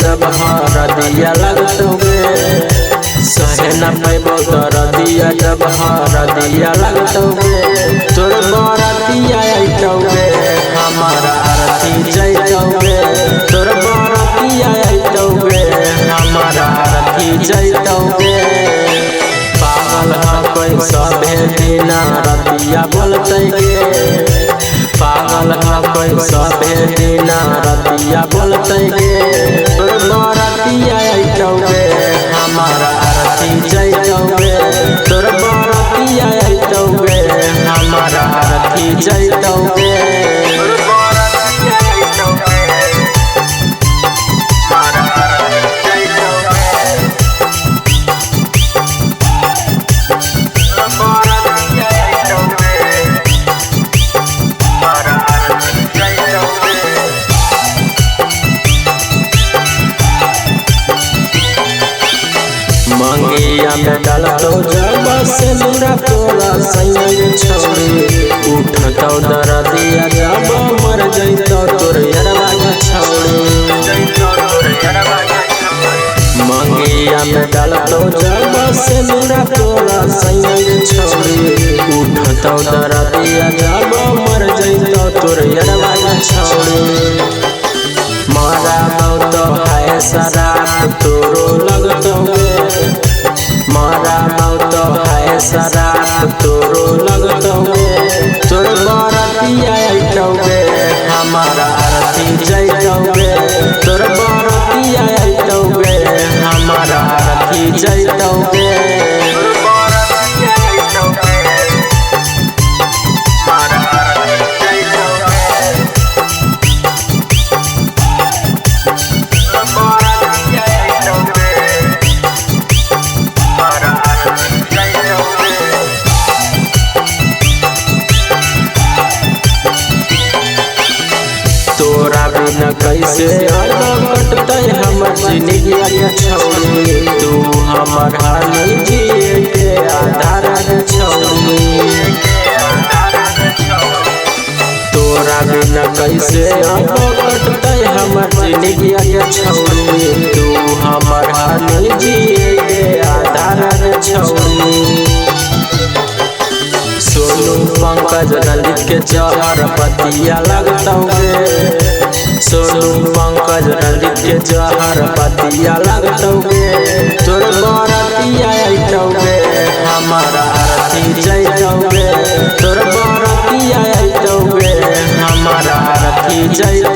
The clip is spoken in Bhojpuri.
जब हरदिया लगतौगे सहे न पैबो दरदिया जब हरदिया लगतौगे तोर बरतिया अइतौगे हमारा आरती जइतौगे तोर बरतिया अइतौगे हमारा आरती जइतौगे पागल ह कोई सभे दिना रतिया बोलतैगे पागल ह कोई सभे दिना रतिया बोलतैगे तोर बरतिया अइतौगे हमारा आरती जइतौगे तोर बरतिया अइतौगे हमारा आरती जइतौगे मंगिया में डालतो जब से मुरा तोरा सैया छोड़ी उठतो दरदिया जब मर जइतो तोर यरवा छोड़ी मंगिया में डालतो जब से मुरा तोरा सैया छोड़ी उठतो दरदिया जब मर जइतो तोर यरवा छोड़ी मारा मौत है शराब तोरो लगतौगे मारा मौत है शराब तोरो लगतौगे तोर बरतिया अइतौगे हमारा आरती जइतौगे तोर बरतिया अइतौगे हमारा आरती जइतौगे तोरा बिना कैसे कटतै हमर जिंदगी छोड़ी तू हमर हाल जिए के आधार छोड़ी तोरा बिना कैसे कटतै हमर जिंदगी छोड़ी तू हमर हाल जिए के आधार छोड़ी सोनू पंकज ललित के जहर पतिया लगतौगे सोनू पंकज ललित के जहर पतिया लगतौगे तोर बरतिया अइतौगे हमारा आरती जइतौगे तोर बरतिया अइतौगे हमारा आरती जइतौगे।